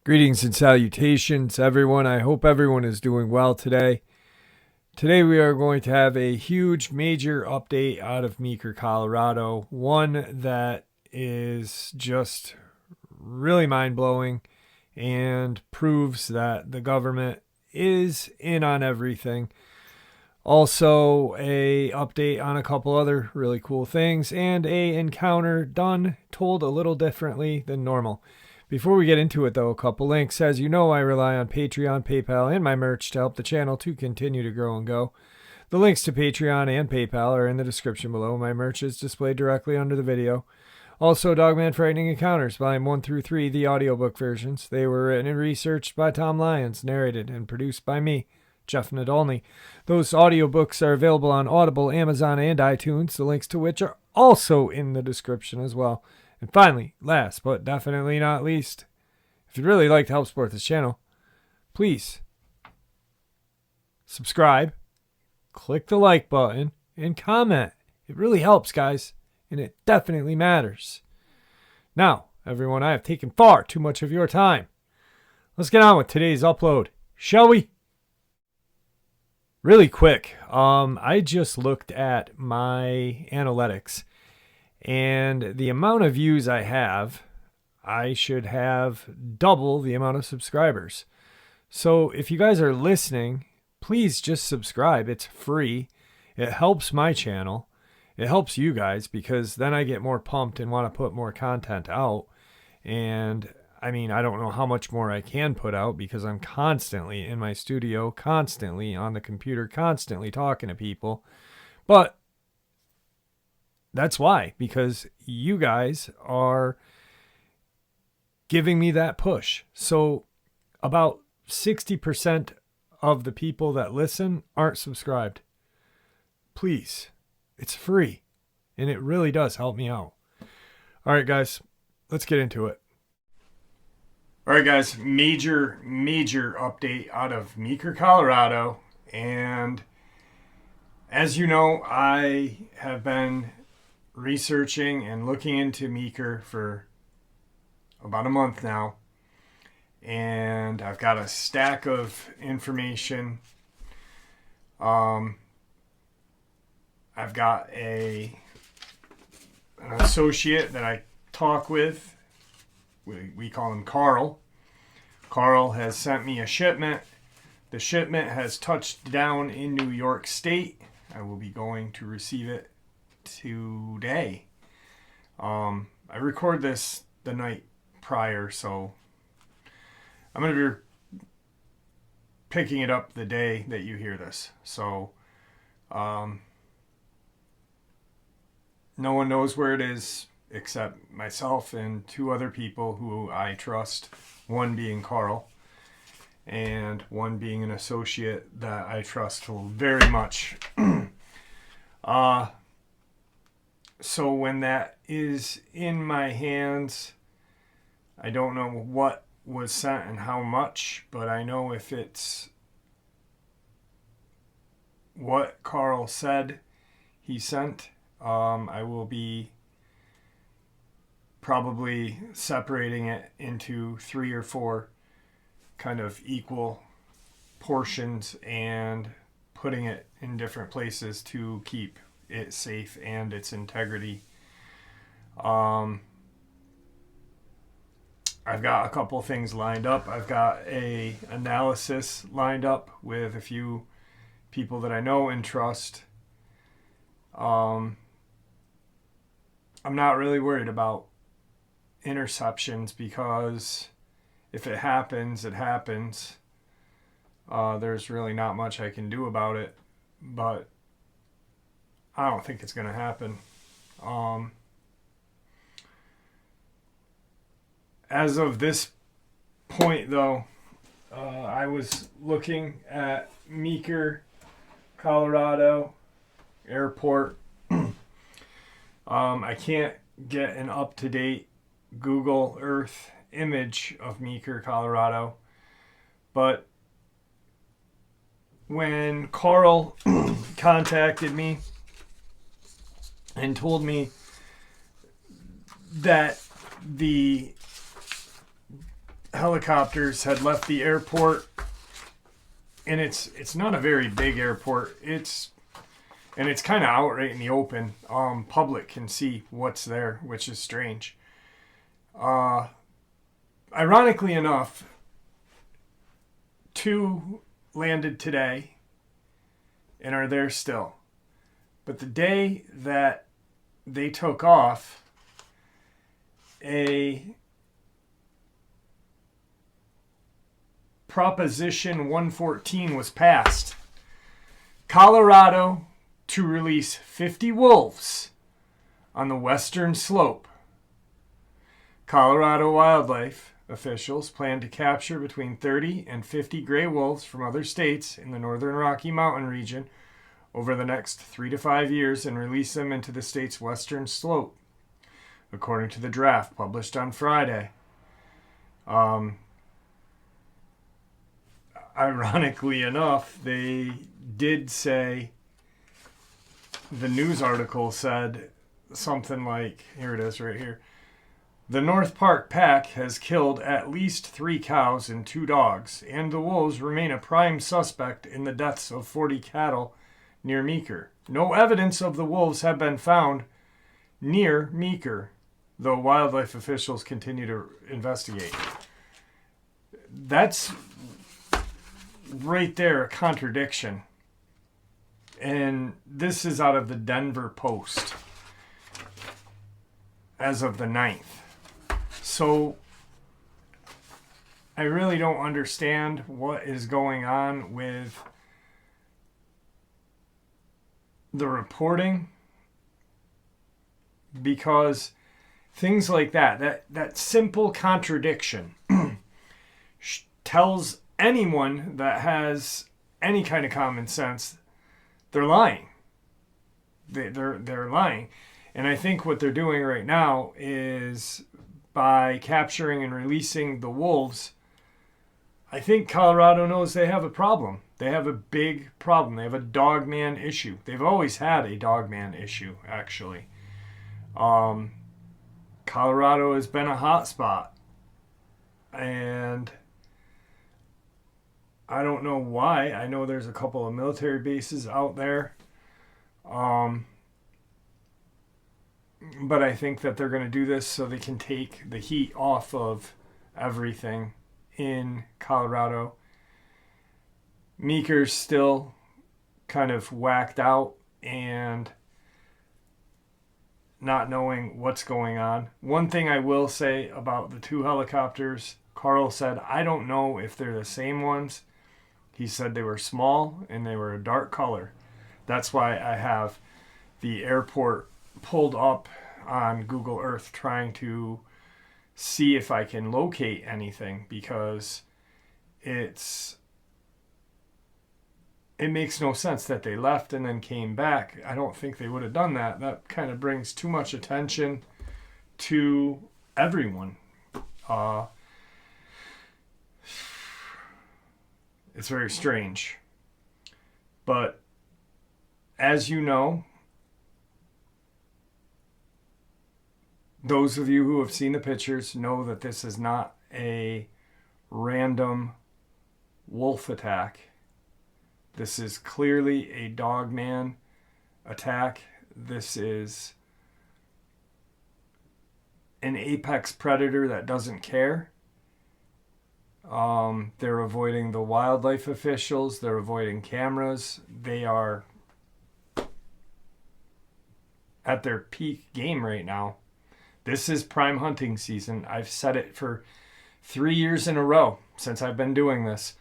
Greetings and salutations, everyone. I hope everyone is doing well today. Today we are going to have a huge, major update out of Meeker, Colorado. One that is just really mind-blowing and proves that the government is in on everything. Also, a update on a couple other really cool things and a encounter told a little differently than normal. Before we get into it, though, a couple links. As you know, I rely on Patreon, PayPal, and my merch to help the channel to continue to grow and go. The links to Patreon and PayPal are in the description below. My merch is displayed directly under the video. Also, Dogman Frightening Encounters, Volume 1 through 3, the audiobook versions. They were written and researched by Tom Lyons, narrated and produced by me, Jeff Nadolny. Those audiobooks are available on Audible, Amazon, and iTunes, the links to which are also in the description as well. And finally, last but definitely not least, if you'd really like to help support this channel, please subscribe, click the like button, and comment. It really helps, guys, and it definitely matters. Now, everyone, I have taken far too much of your time. Let's get on with today's upload, shall we? Really quick, I just looked at my analytics, and the amount of views I have, I should have double the amount of subscribers. So if you guys are listening, please just subscribe. It's free. It helps my channel. It helps you guys because then I get more pumped and want to put more content out. And I mean, I don't know how much more I can put out because I'm constantly in my studio, constantly on the computer, constantly talking to people. But that's why, because you guys are giving me that push. So about 60% of the people that listen aren't subscribed. Please, it's free, and it really does help me out. All right, guys, let's get into it. All right, guys, major update out of Meeker, Colorado. And as you know, I have been researching and looking into Meeker for about a month now, and I've got a stack of information. I've got an associate that I talk with. We call him Carl. Carl has sent me a shipment. The shipment has touched down in New York State. I will be going to receive it today. I record this the night prior, so I'm going to be picking it up the day that you hear this. So no one knows where it is except myself and two other people who I trust, one being Carl and one being an associate that I trust very much. So when that is in my hands, I don't know what was sent and how much, but I know if it's what Carl said he sent, I will be probably separating it into 3 or 4 kind of equal portions and putting it in different places to keep it safe and its integrity. I've got a couple things lined up. I've got a analysis lined up with a few people that I know and trust. I'm not really worried about interceptions because if it happens, it happens. There's really not much I can do about it, but I don't think it's going to happen. As of this point, though, I was looking at Meeker, Colorado airport. I can't get an up-to-date Google Earth image of Meeker, Colorado, but when Carl contacted me and told me that the helicopters had left the airport, and it's not a very big airport. It's kind of out right in the open. Public can see what's there, which is strange. Ironically enough, 2 landed today and are there still. But the day that they took off, a Proposition 114 was passed. Colorado to release 50 wolves on the western slope. Colorado wildlife officials plan to capture between 30 and 50 gray wolves from other states in the northern Rocky Mountain region over the next 3 to 5 years and release them into the state's western slope, according to the draft published on Friday. Ironically enough, they did say, the news article said something like, here it is right here, the North Park pack has killed at least 3 cows and 2 dogs, and the wolves remain a prime suspect in the deaths of 40 cattle near Meeker. No evidence of the wolves have been found near Meeker, though wildlife officials continue to investigate. That's right there a contradiction. And this is out of the Denver Post as of the 9th. So I really don't understand what is going on with the reporting, because things like that simple contradiction tells anyone that has any kind of common sense they're lying. They're lying. And I think what they're doing right now is, by capturing and releasing the wolves, I think Colorado knows they have a problem. They have a big problem. They have a Dogman issue. They've always had a Dogman issue, actually. Colorado has been a hot spot. And I don't know why. I know there's a couple of military bases out there. But I think that they're going to do this so they can take the heat off of everything in Colorado. Meeker's still kind of whacked out and not knowing what's going on. One thing I will say about the 2 helicopters, Carl said, I don't know if they're the same ones. He said they were small and they were a dark color. That's why I have the airport pulled up on Google Earth trying to see if I can locate anything, because it makes no sense that they left and then came back. I don't think they would have done that. That kind of brings too much attention to everyone. It's very strange. But as you know, those of you who have seen the pictures know that this is not a random wolf attack. This is clearly a Dogman attack. This is an apex predator that doesn't care. They're avoiding the wildlife officials. They're avoiding cameras. They are at their peak game right now. This is prime hunting season. I've said it for 3 years in a row since I've been doing this.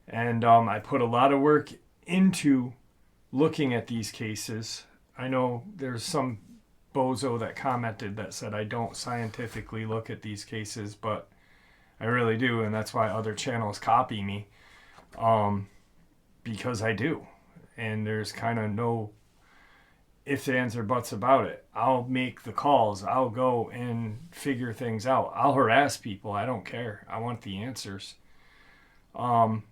And I put a lot of work into looking at these cases. I know there's some bozo that commented that said I don't scientifically look at these cases, but I really do, and that's why other channels copy me, because I do. And there's kind of no ifs, ands, or buts about it. I'll make the calls. I'll go and figure things out. I'll harass people. I don't care. I want the answers. I'm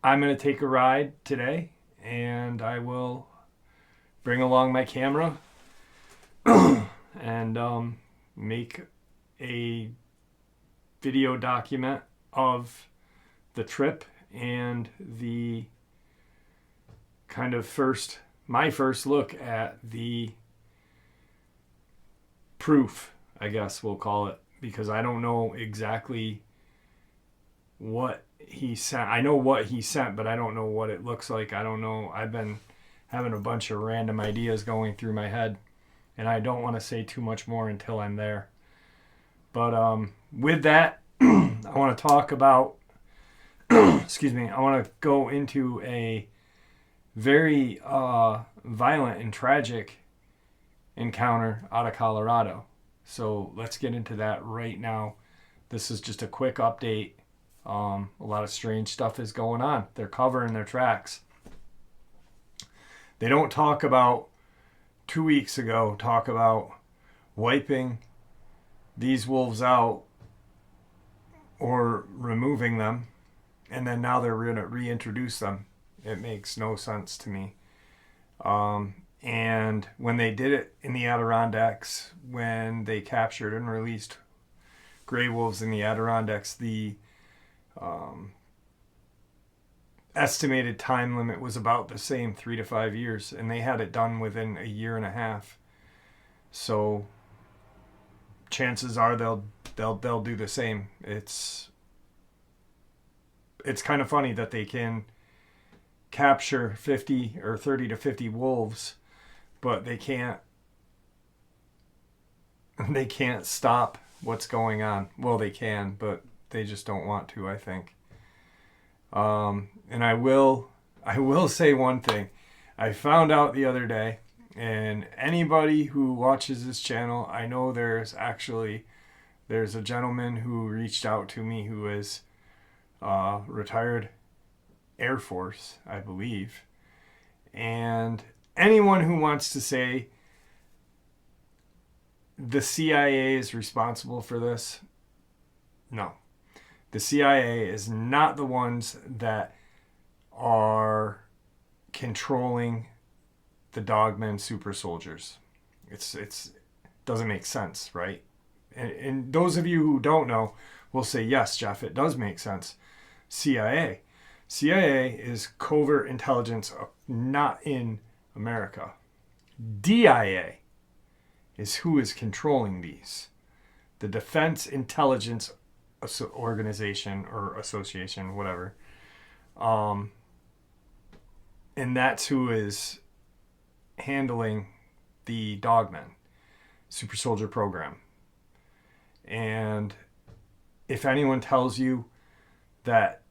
going to take a ride today and I will bring along my camera and make a video document of the trip and the kind of my first look at the proof, I guess we'll call it, because I don't know exactly what he sent. I know what he sent, but I don't know what it looks like. I don't know. I've been having a bunch of random ideas going through my head, and I don't want to say too much more until I'm there. But with that, I want to talk about, excuse me, I want to go into a very violent and tragic encounter out of Colorado. So let's get into that right now. This is just a quick update. A lot of strange stuff is going on. They're covering their tracks. They don't talk about 2 weeks ago, talk about wiping these wolves out or removing them, and then now they're going to reintroduce them. It makes no sense to me. And when they did it in the Adirondacks, when they captured and released gray wolves in the Adirondacks, the estimated time limit was about the same, 3 to 5 years, and they had it done within a year and a half. So chances are they'll do the same. It's kind of funny that they can capture 50 or 30 to 50 wolves, but they can't stop what's going on. Well, they can, but they just don't want to, I think. And I will say one thing. I found out the other day, and anybody who watches this channel, I know there's a gentleman who reached out to me who is retired Air Force, I believe. And anyone who wants to say the CIA is responsible for this, no. The CIA is not the ones that are controlling the Dogman super soldiers. It doesn't make sense, right? And those of you who don't know will say, yes, Jeff, it does make sense. CIA is covert intelligence, not in America. DIA is who is controlling these. The Defense Intelligence Organization or Association, whatever. And that's who is handling the Dogman super soldier program. And if anyone tells you that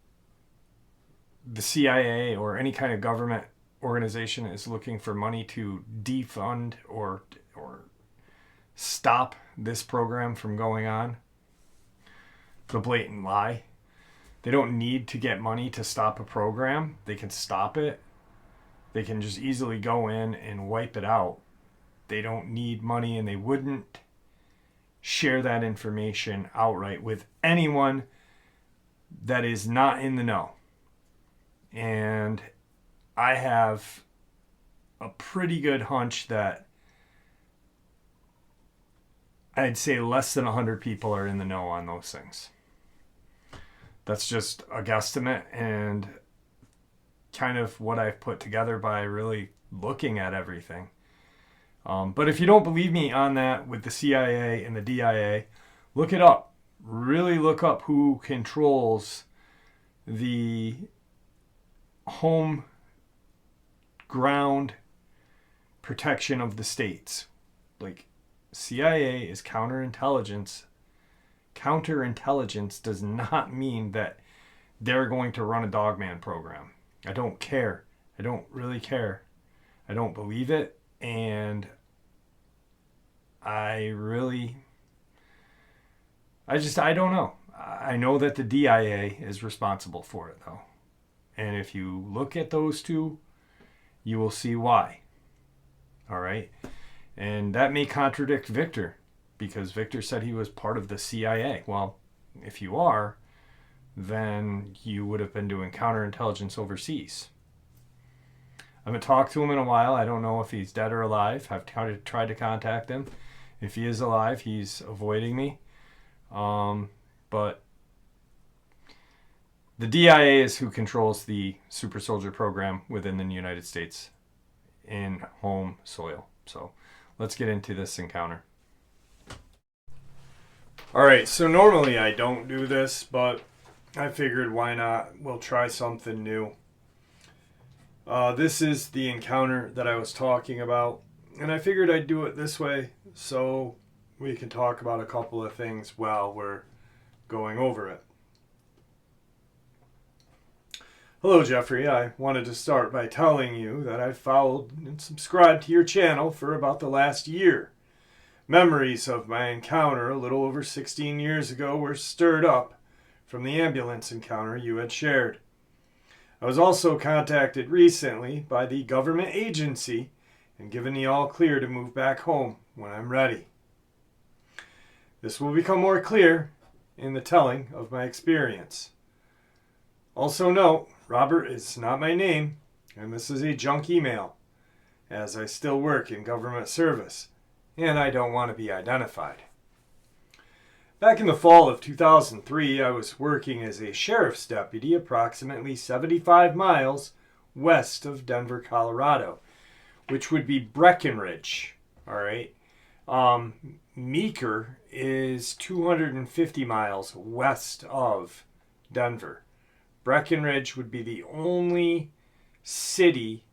the CIA or any kind of government organization is looking for money to defund or stop this program from going on, the blatant lie. They don't need to get money to stop a program. They can stop it. They can just easily go in and wipe it out. They don't need money, and they wouldn't share that information outright with anyone that is not in the know. And I have a pretty good hunch that I'd say less than 100 people are in the know on those things. That's just a guesstimate and kind of what I've put together by really looking at everything. But if you don't believe me on that with the CIA and the DIA, look it up. Really look up who controls the home ground protection of the states. Like, CIA is counterintelligence. Counterintelligence does not mean that they're going to run a Dogman program. I don't care. I don't really care. I don't believe it. And I don't know. I know that the DIA is responsible for it, though. And if you look at those two, you will see why. All right? And that may contradict Victor, because Victor said he was part of the CIA. Well, if you are, then you would have been doing counterintelligence overseas. I haven't talked to him in a while. I don't know if he's dead or alive. I've tried to contact him. If he is alive, he's avoiding me. But the DIA is who controls the Super Soldier program within the United States in home soil. So let's get into this encounter. All right, so normally I don't do this, but I figured why not? We'll try something new. This is the encounter that I was talking about, and I figured I'd do it this way so we can talk about a couple of things while we're going over it. Hello, Jeffrey. I wanted to start by telling you that I've followed and subscribed to your channel for about the last year. Memories of my encounter a little over 16 years ago were stirred up from the ambulance encounter you had shared. I was also contacted recently by the government agency and given the all clear to move back home when I'm ready. This will become more clear in the telling of my experience. Also note, Robert is not my name, and this is a junk email, as I still work in government service, and I don't want to be identified. Back in the fall of 2003, I was working as a sheriff's deputy approximately 75 miles west of Denver, Colorado, which would be Breckenridge. All right. Meeker is 250 miles west of Denver. Breckenridge would be the only city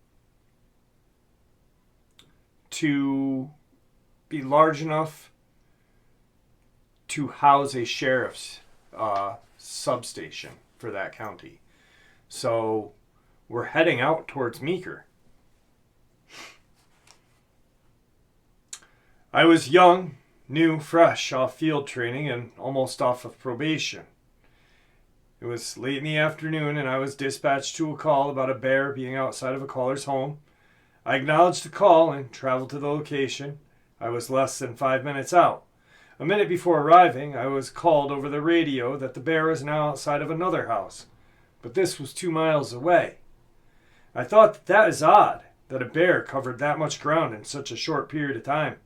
to be large enough to house a sheriff's substation for that county. So we're heading out towards Meeker. I was young, new, fresh off field training and almost off of probation. It was late in the afternoon and I was dispatched to a call about a bear being outside of a caller's home. I acknowledged the call and traveled to the location. I was less than 5 minutes out. A minute before arriving, I was called over the radio that the bear was now outside of another house, but this was 2 miles away. I thought that is odd, that a bear covered that much ground in such a short period of time.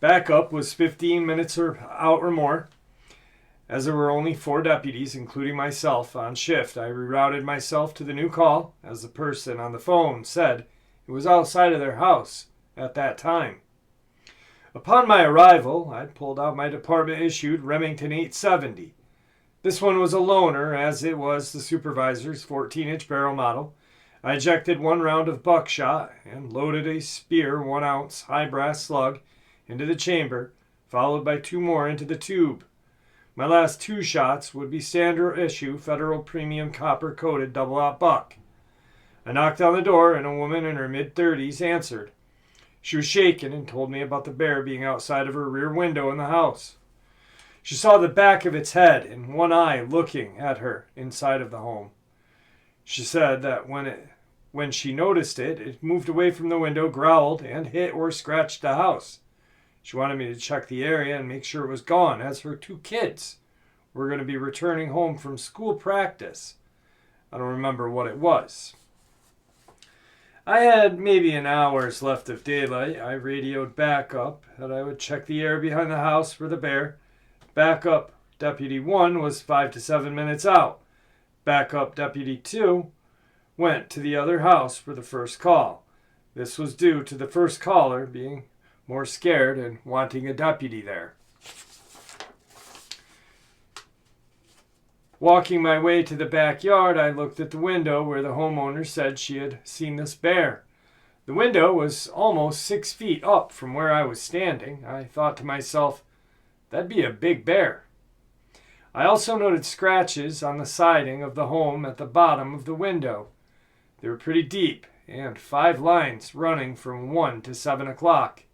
Backup was 15 minutes out or more. As there were only 4 deputies, including myself, on shift, I rerouted myself to the new call, as the person on the phone said it was outside of their house at that time. Upon my arrival, I pulled out my department-issued Remington 870. This one was a loaner, as it was the supervisor's 14-inch barrel model. I ejected 1 round of buckshot and loaded a spear 1-ounce high-brass slug into the chamber, followed by 2 more into the tube. My last 2 shots would be standard issue Federal Premium Copper Coated double-aught buck. I knocked on the door and a woman in her mid-30s answered. She was shaken and told me about the bear being outside of her rear window in the house. She saw the back of its head and 1 eye looking at her inside of the home. She said that when she noticed it, it moved away from the window, growled, and hit or scratched the house. She wanted me to check the area and make sure it was gone, as her 2 kids were going to be returning home from school practice. I don't remember what it was. I had maybe an hour's left of daylight. I radioed backup that I would check the area behind the house for the bear. Backup Deputy 1 was 5 to 7 minutes out. Backup Deputy 2 went to the other house for the first call. This was due to the first caller being more scared and wanting a deputy there. Walking my way to the backyard, I looked at the window where the homeowner said she had seen this bear. The window was almost 6 feet up from where I was standing. I thought to myself, that'd be a big bear. I also noted scratches on the siding of the home at the bottom of the window. They were pretty deep, and 5 lines running from 1 to 7 o'clock.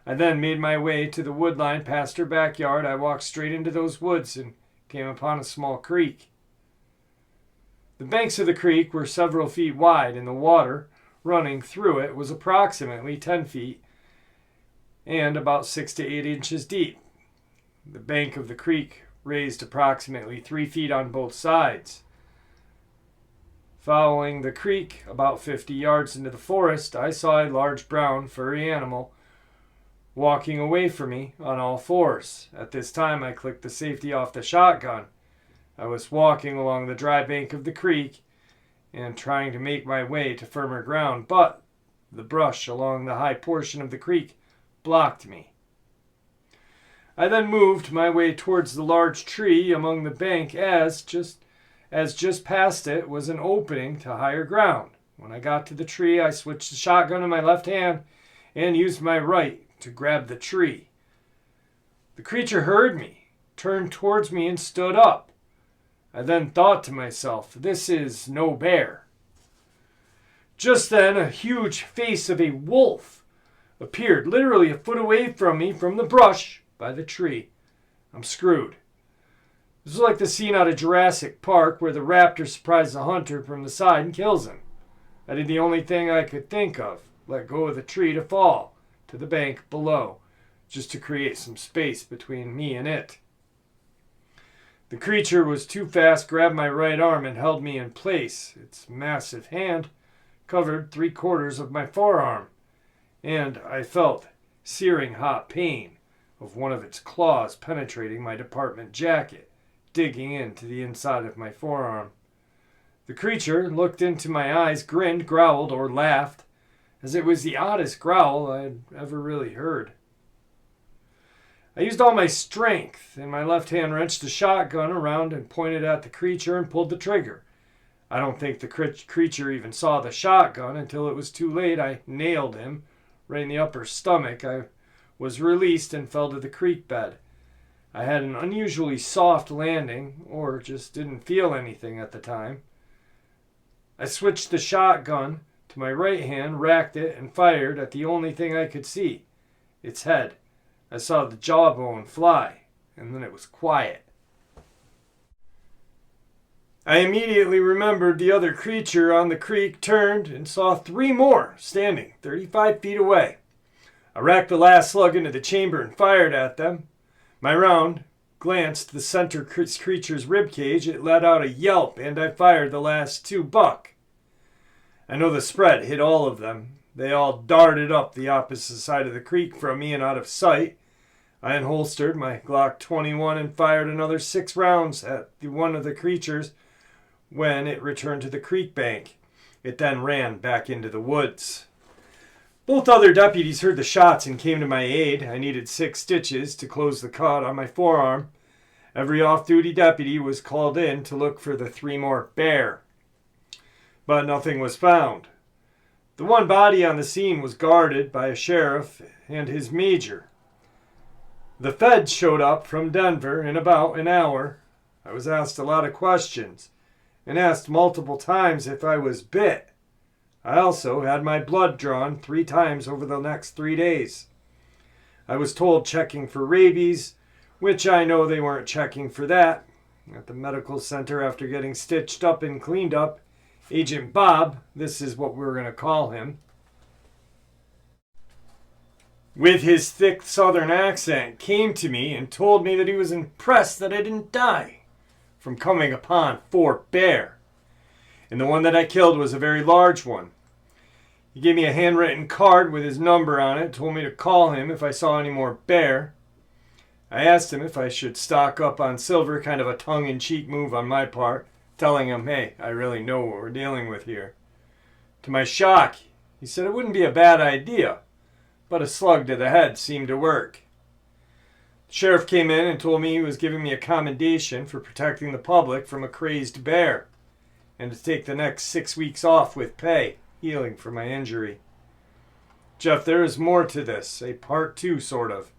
I then made my way to the wood line past her backyard. I walked straight into those woods and came upon a small creek. The banks of the creek were several feet wide, and the water running through it was approximately 10 feet and about 6 to 8 inches deep. The bank of the creek raised approximately 3 feet on both sides. Following the creek about 50 yards into the forest, I saw a large brown furry animal walking away from me on all fours. At this time, I clicked the safety off the shotgun. I was walking along the dry bank of the creek and trying to make my way to firmer ground, but the brush along the high portion of the creek blocked me. I then moved my way towards the large tree among the bank as just past it was an opening to higher ground. When I got to the tree, I switched the shotgun in my left hand and used my right to grab the tree. The creature heard me, turned towards me, and stood up. I then thought to myself, this is no bear. Just then, a huge face of a wolf appeared literally a foot away from me from the brush by the tree. I'm screwed. This is like the scene out of Jurassic Park where the raptor surprises a hunter from the side and kills him. I did the only thing I could think of, let go of the tree to fall to the bank below, just to create some space between me and it. The creature was too fast, grabbed my right arm and held me in place. Its massive hand covered 3/4 of my forearm, and I felt searing hot pain of one of its claws penetrating my department jacket, digging into the inside of my forearm. The creature looked into my eyes, grinned, growled, or laughed, as it was the oddest growl I had ever really heard. I used all my strength, and my left hand wrenched the shotgun around and pointed at the creature and pulled the trigger. I don't think the creature even saw the shotgun until it was too late. I nailed him right in the upper stomach. I was released and fell to the creek bed. I had an unusually soft landing, or just didn't feel anything at the time. I switched the shotgun to my right hand, racked it, and fired at the only thing I could see, its head. I saw the jawbone fly, and then it was quiet. I immediately remembered the other creature on the creek, turned, and saw 3 more standing 35 feet away. I racked the last slug into the chamber and fired at them. My round glanced the center creature's ribcage. It let out a yelp, and I fired the last 2 buck. I know the spread hit all of them. They all darted up the opposite side of the creek from me and out of sight. I unholstered my Glock 21 and fired another 6 rounds at one of the creatures when it returned to the creek bank. It then ran back into the woods. Both other deputies heard the shots and came to my aid. I needed 6 stitches to close the cut on my forearm. Every off-duty deputy was called in to look for the 3 more bear, but nothing was found. The one body on the scene was guarded by a sheriff and his major. The feds showed up from Denver in about an hour. I was asked a lot of questions and asked multiple times if I was bit. I also had my blood drawn 3 times over the next 3 days. I was told checking for rabies, which I know they weren't checking for that. At the medical center, after getting stitched up and cleaned up, Agent Bob, this is what we're going to call him, with his thick southern accent, came to me and told me that he was impressed that I didn't die from coming upon 4 bear. And the one that I killed was a very large one. He gave me a handwritten card with his number on it, told me to call him if I saw any more bear. I asked him if I should stock up on silver, kind of a tongue-in-cheek move on my part, telling him, hey, I really know what we're dealing with here. To my shock, he said it wouldn't be a bad idea, but a slug to the head seemed to work. The sheriff came in and told me he was giving me a commendation for protecting the public from a crazed bear, and to take the next 6 weeks off with pay, healing from my injury. Jeff, there is more to this, a part 2 sort of.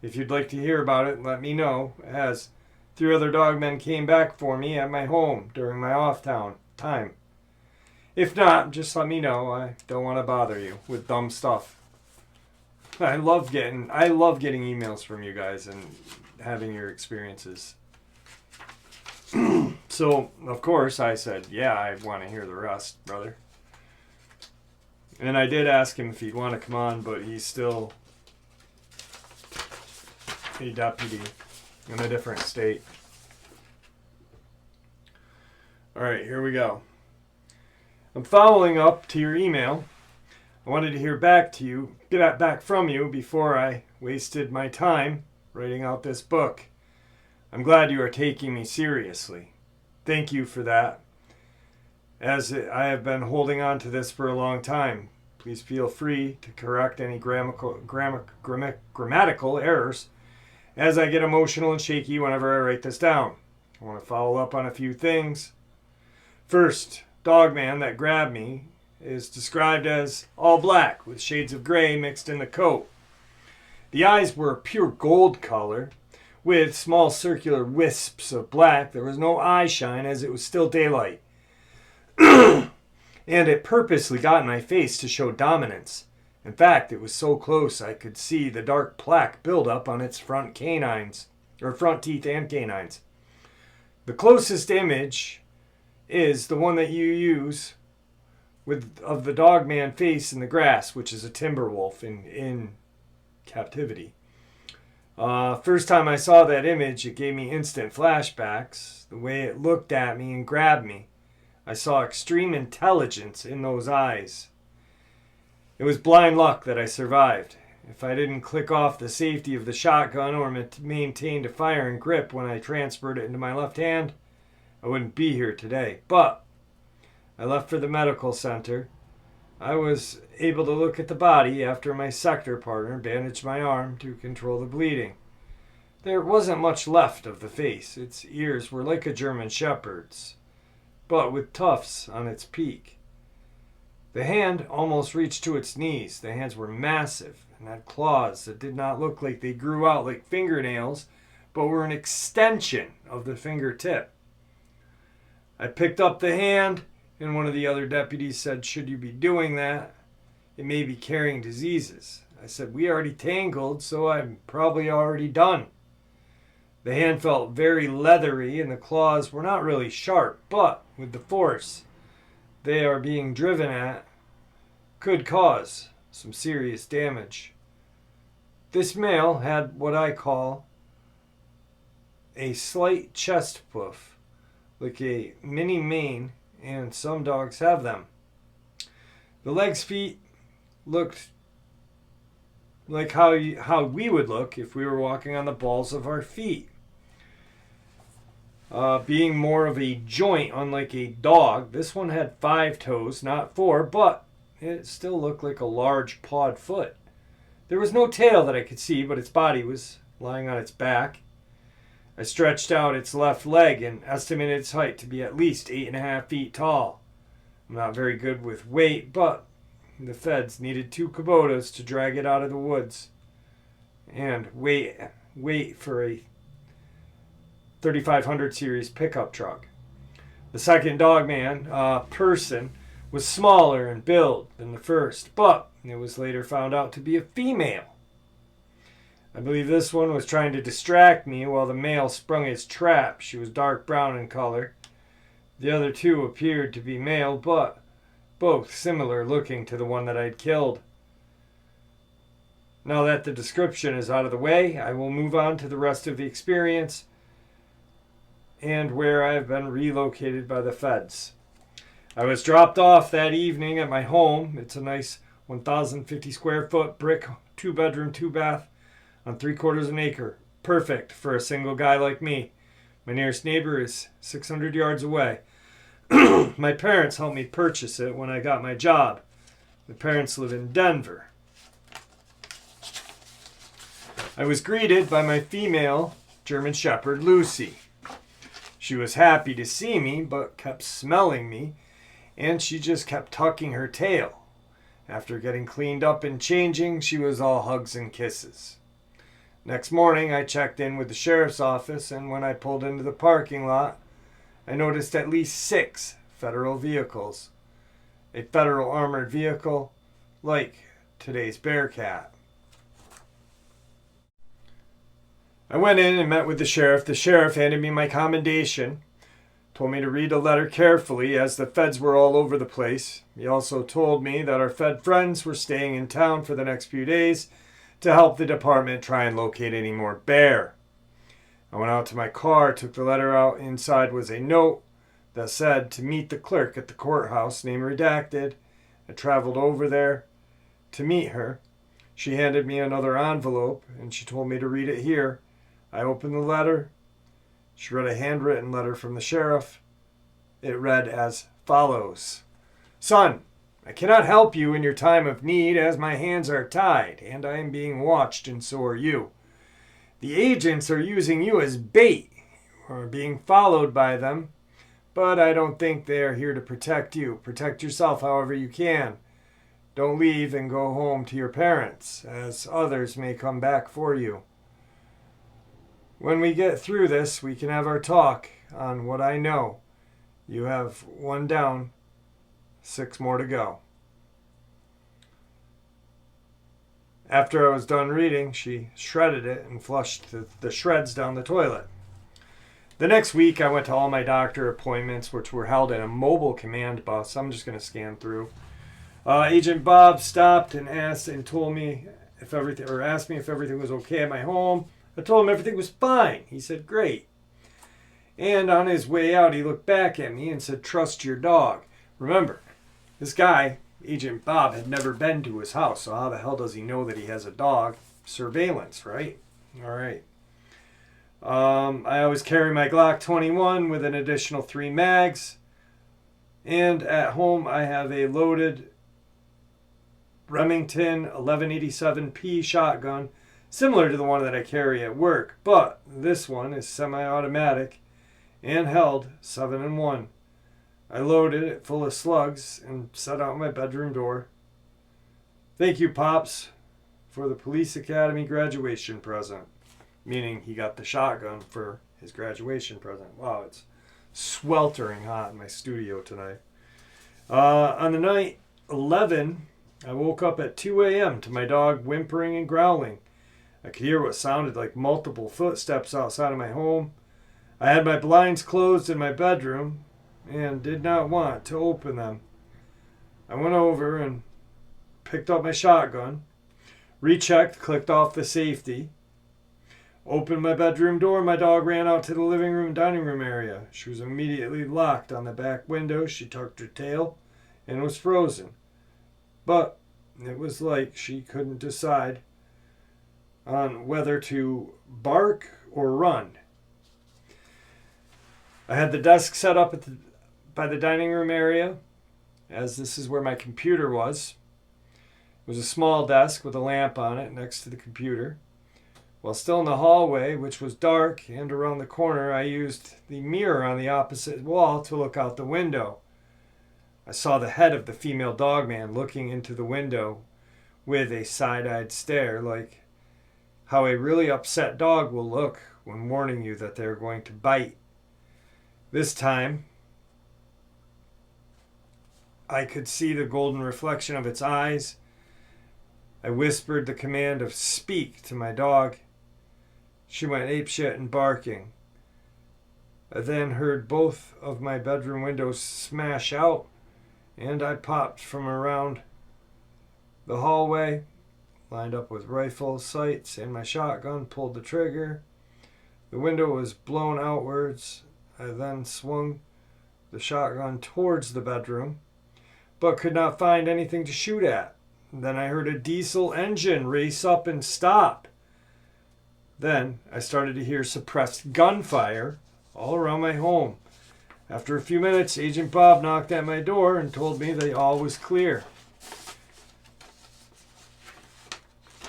If you'd like to hear about it, let me know, as 3 other dogmen came back for me at my home during my off-town time. If not, just let me know. I don't want to bother you with dumb stuff. I love getting emails from you guys and having your experiences. So, of course, I said, yeah, I want to hear the rest, brother. And I did ask him if he'd want to come on, but he's still a deputy in a different state. All right, here we go. I'm following up to your email. I wanted to hear back from you before I wasted my time writing out this book. I'm glad you are taking me seriously. Thank you for that, as I have been holding on to this for a long time. Please feel free to correct any grammatical errors, as I get emotional and shaky whenever I write this down. I want to follow up on a few things. First, Dogman that grabbed me is described as all black with shades of gray mixed in the coat. The eyes were pure gold color with small circular wisps of black. There was no eye shine as it was still daylight. And it purposely got in my face to show dominance. In fact, it was so close I could see the dark plaque build up on its front teeth and canines. The closest image is the one that you use of the Dogman face in the grass, which is a timber wolf in captivity. First time I saw that image, it gave me instant flashbacks. The way it looked at me and grabbed me. I saw extreme intelligence in those eyes. It was blind luck that I survived. If I didn't click off the safety of the shotgun or maintained a firing grip when I transferred it into my left hand, I wouldn't be here today. But I left for the medical center. I was able to look at the body after my sector partner bandaged my arm to control the bleeding. There wasn't much left of the face. Its ears were like a German shepherd's, but with tufts on its peak. The hand almost reached to its knees. The hands were massive and had claws that did not look like they grew out like fingernails, but were an extension of the fingertip. I picked up the hand, and one of the other deputies said, "Should you be doing that? It may be carrying diseases." I said, "We already tangled, so I'm probably already done." The hand felt very leathery, and the claws were not really sharp, but with the force they are being driven at, could cause some serious damage. This male had what I call a slight chest poof, like a mini mane, and some dogs have them. The legs, feet looked like how we would look if we were walking on the balls of our feet. Being more of a joint, unlike a dog, this one had 5 toes, not 4, but it still looked like a large pawed foot. There was no tail that I could see, but its body was lying on its back. I stretched out its left leg and estimated its height to be at least 8.5 feet tall. I'm not very good with weight, but the feds needed 2 Kubotas to drag it out of the woods and wait for a 3500 series pickup truck. The second Dogman person was smaller in build than the first, but it was later found out to be a female. I believe this one was trying to distract me while the male sprung his trap. She was dark brown in color. The other 2 appeared to be male, but both similar looking to the one that I'd killed. Now that the description is out of the way, I will move on to the rest of the experience and where I have been relocated by the feds. I was dropped off that evening at my home. It's a nice 1,050 square foot brick 2-bedroom, 2-bath on 3/4 of an acre. Perfect for a single guy like me. My nearest neighbor is 600 yards away. My parents helped me purchase it when I got my job. My parents live in Denver. I was greeted by my female German Shepherd, Lucy. She was happy to see me, but kept smelling me, and she just kept tucking her tail. After getting cleaned up and changing, she was all hugs and kisses. Next morning, I checked in with the sheriff's office, and when I pulled into the parking lot, I noticed at least 6 federal vehicles. A federal armored vehicle like today's Bearcat. I went in and met with the sheriff. The sheriff handed me my commendation, told me to read the letter carefully as the feds were all over the place. He also told me that our fed friends were staying in town for the next few days to help the department try and locate any more bear. I went out to my car, took the letter out. Inside was a note that said to meet the clerk at the courthouse, name redacted. I traveled over there to meet her. She handed me another envelope and she told me to read it here. I opened the letter. She read a handwritten letter from the sheriff. It read as follows. Son, I cannot help you in your time of need as my hands are tied and I am being watched and so are you. The agents are using you as bait or being followed by them, but I don't think they are here to protect you. Protect yourself however you can. Don't leave and go home to your parents, as others may come back for you. When we get through this, we can have our talk on what I know. You have 1 down, 6 more to go. After I was done reading, she shredded it and flushed the shreds down the toilet. The next week, I went to all my doctor appointments, which were held in a mobile command bus. I'm just going to scan through. Agent Bob stopped and asked me if everything was okay at my home. I told him everything was fine. He said, great. And on his way out, he looked back at me and said, trust your dog. Remember, this guy, Agent Bob, had never been to his house, so how the hell does he know that he has a dog? Surveillance, right? All right. I always carry my Glock 21 with an additional 3 mags. And at home, I have a loaded Remington 1187P shotgun, similar to the one that I carry at work, but this one is semi-automatic and held 7-in-1. I loaded it full of slugs and set out my bedroom door. Thank you, Pops, for the police academy graduation present. Meaning he got the shotgun for his graduation present. Wow, it's sweltering hot in my studio tonight. On the night 11, I woke up at 2 a.m. to my dog whimpering and growling. I could hear what sounded like multiple footsteps outside of my home. I had my blinds closed in my bedroom and did not want to open them. I went over and picked up my shotgun, rechecked, clicked off the safety, opened my bedroom door. My dog ran out to the living room, dining room area. She was immediately locked on the back window. She tucked her tail and was frozen. But it was like she couldn't decide on whether to bark or run. I had the desk set up by the dining room area, as this is where my computer was. It was a small desk with a lamp on it next to the computer. While still in the hallway, which was dark, and around the corner, I used the mirror on the opposite wall to look out the window. I saw the head of the female Dogman looking into the window with a side-eyed stare, like how a really upset dog will look when warning you that they're going to bite. This time, I could see the golden reflection of its eyes. I whispered the command of speak to my dog. She went apeshit and barking. I then heard both of my bedroom windows smash out, and I popped from around the hallway, lined up with rifle sights and my shotgun, pulled the trigger. The window was blown outwards. I then swung the shotgun towards the bedroom, but could not find anything to shoot at. Then I heard a diesel engine race up and stop. Then I started to hear suppressed gunfire all around my home. After a few minutes, Agent Bob knocked at my door and told me that all was clear.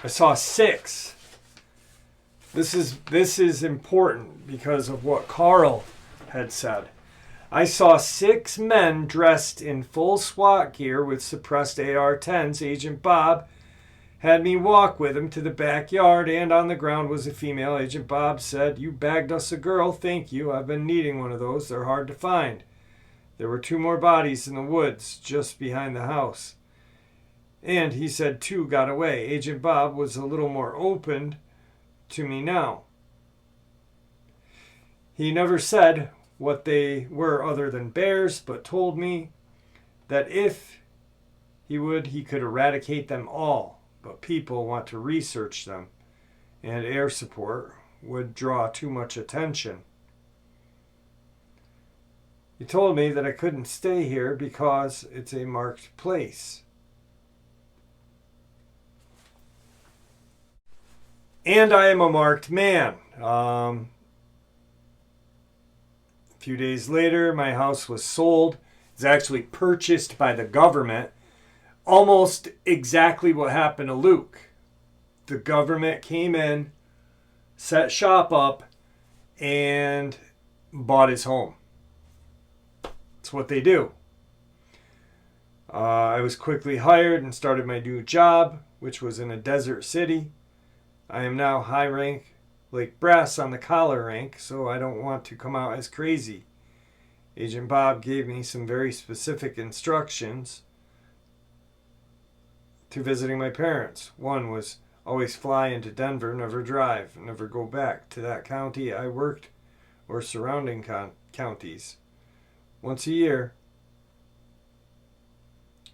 I saw 6. This is important because of what Carl had said. I saw 6 men dressed in full SWAT gear with suppressed AR-10s. Agent Bob had me walk with him to the backyard, and on the ground was a female. Agent Bob said, "You bagged us a girl. Thank you. I've been needing one of those. They're hard to find." There were 2 more bodies in the woods just behind the house. And he said 2 got away. Agent Bob was a little more open to me now. He never said what they were other than bears, but told me that if he would, he could eradicate them all. But people want to research them, and air support would draw too much attention. He told me that I couldn't stay here because it's a marked place. And I am a marked man. A few days later, my house was sold. It's actually purchased by the government. Almost exactly what happened to Luke. The government came in, set shop up, and bought his home. That's what they do. I was quickly hired and started my new job, which was in a desert city. I am now high rank, like brass on the collar rank, so I don't want to come out as crazy. Agent Bob gave me some very specific instructions to visiting my parents. One was always fly into Denver, never drive, never go back to that county I worked or surrounding counties. Once a year,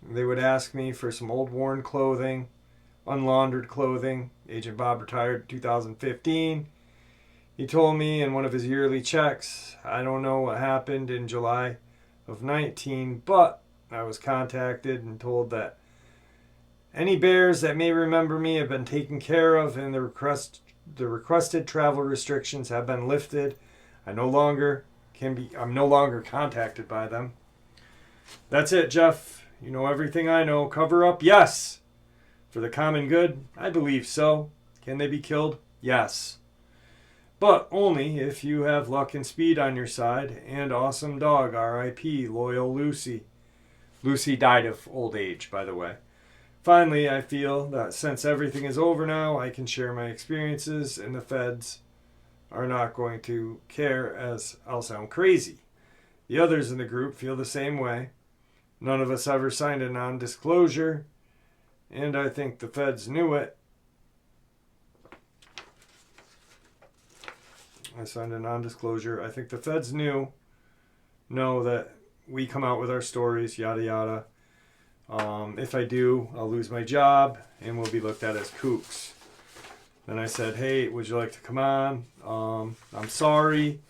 they would ask me for some old worn clothing, unlaundered clothing. Agent Bob retired in 2015. He told me in one of his yearly checks, I don't know what happened in July of 19, but I was contacted and told that any bears that may remember me have been taken care of and the requested travel restrictions have been lifted. I'm no longer contacted by them. That's it, Jeff. You know everything I know. Cover up? Yes. For the common good? I believe so. Can they be killed? Yes. But only if you have luck and speed on your side and awesome dog, R.I.P. Loyal Lucy. Lucy died of old age, by the way. Finally, I feel that since everything is over now, I can share my experiences and the feds are not going to care as I'll sound crazy. The others in the group feel the same way. None of us ever signed a non-disclosure, and I think the feds knew it. I signed a non-disclosure. I think the feds know that we come out with our stories, yada yada. If I do, I'll lose my job and we'll be looked at as kooks. Then I said, hey, would you like to come on? I'm sorry.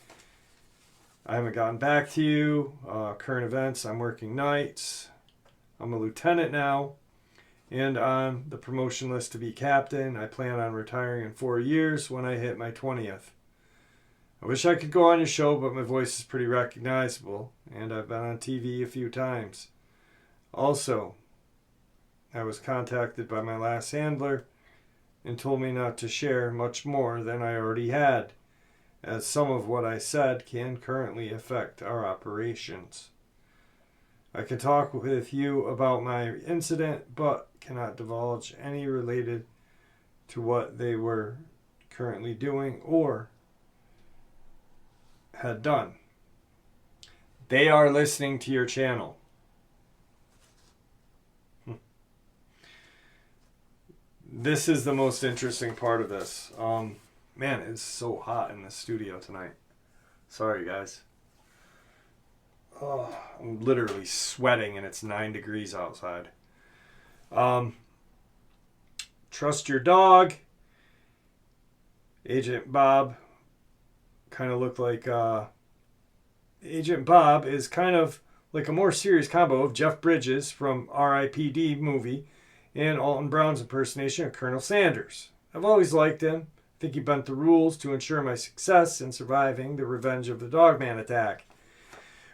I haven't gotten back to you. Current events, I'm working nights. I'm a lieutenant now. And on the promotion list to be captain. I plan on retiring in 4 years when I hit my 20th. I wish I could go on your show, but my voice is pretty recognizable. And I've been on TV a few times. Also, I was contacted by my last handler and told me not to share much more than I already had, as some of what I said can currently affect our operations. I can talk with you about my incident, but cannot divulge any related to what they were currently doing or had done. They are listening to your channel. This is the most interesting part of this. Man, it's so hot in the studio tonight. Sorry, guys. Oh, I'm literally sweating and it's 9 degrees outside. Trust your dog. Agent Bob kind of looked like... Agent Bob is kind of like a more serious combo of Jeff Bridges from R.I.P.D. movie and Alton Brown's impersonation of Colonel Sanders. I've always liked him. I think he bent the rules to ensure my success in surviving the revenge of the Dogman attack.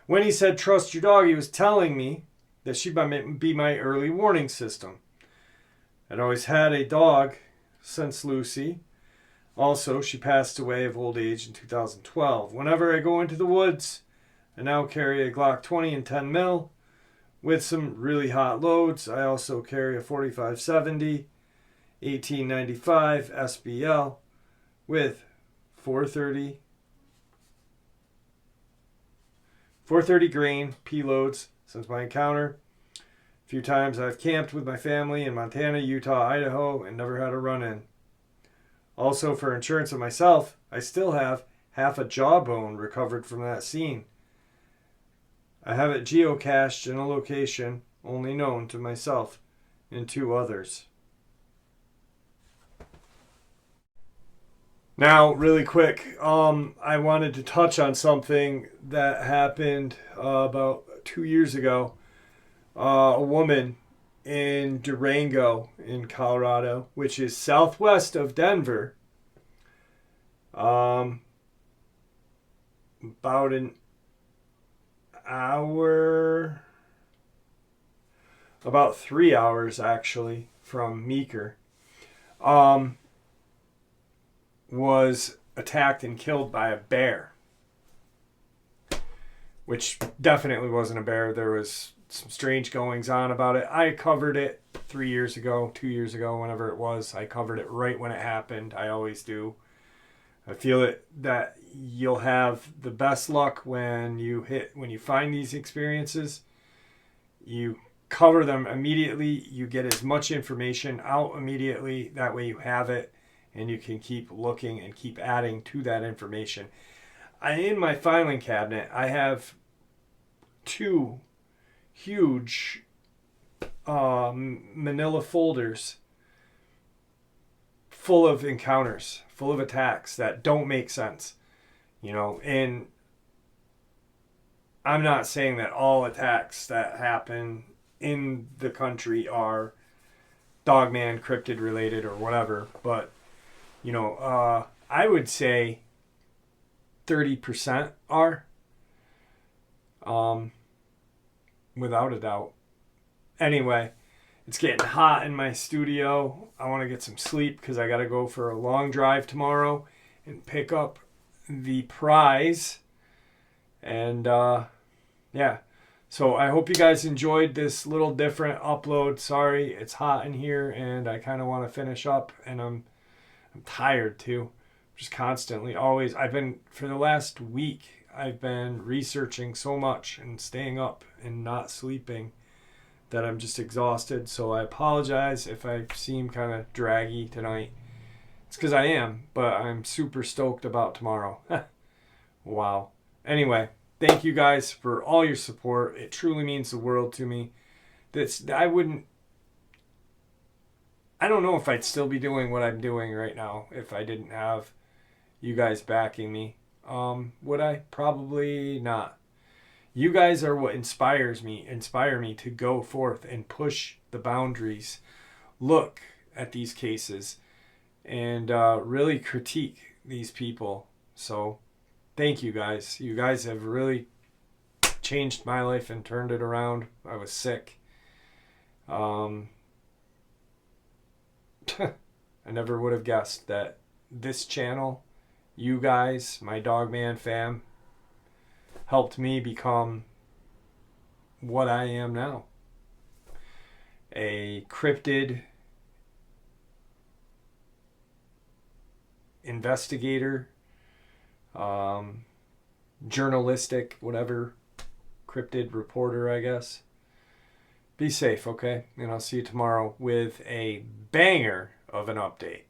When he said, trust your dog, he was telling me that she might be my early warning system. I'd always had a dog since Lucy. Also, she passed away of old age in 2012. Whenever I go into the woods, I now carry a Glock 20 and 10 mil. With some really hot loads, I also carry a 4570 1895 SBL with 430 grain P loads since my encounter. A few times I've camped with my family in Montana, Utah, Idaho, and never had a run-in. Also, for insurance of myself, I still have half a jawbone recovered from that scene. I have it geocached in a location only known to myself and 2 others. Now, really quick, I wanted to touch on something that happened about 2 years ago. A woman in Durango, in Colorado, which is southwest of Denver, about an hour, about 3 hours actually from Meeker, was attacked and killed by a bear, which definitely wasn't a bear. There was some strange goings on about it. I covered it 3 years ago, 2 years ago, whenever it was. I covered it right when it happened. I always do. I feel that you'll have the best luck when you find these experiences. You cover them immediately. You get as much information out immediately. That way you have it and you can keep looking and keep adding to that information. In my filing cabinet, I have 2 huge manila folders full of encounters, full of attacks that don't make sense. And I'm not saying that all attacks that happen in the country are Dogman, cryptid related or whatever, but I would say 30% are, without a doubt. Anyway, it's getting hot in my studio. I want to get some sleep because I got to go for a long drive tomorrow and pick up the prize. And yeah, so I hope you guys enjoyed this little different upload. Sorry, it's hot in here and I kind of want to finish up, and I'm tired too. Just constantly, always. For the last week, I've been researching so much and staying up and not sleeping that I'm just exhausted. So I apologize if I seem kind of draggy tonight. It's because I am, but I'm super stoked about tomorrow. Wow. Anyway, thank you guys for all your support. It truly means the world to me. I don't know if I'd still be doing what I'm doing right now if I didn't have you guys backing me. Would I? Probably not. You guys are what inspire me to go forth and push the boundaries, look at these cases, and really critique these people. So thank you guys. You guys have really changed my life and turned it around. I was sick. I never would have guessed that this channel, you guys, my Dogman fam, helped me become what I am now. A cryptid investigator, journalistic, whatever, cryptid reporter, I guess. Be safe, okay? And I'll see you tomorrow with a banger of an update.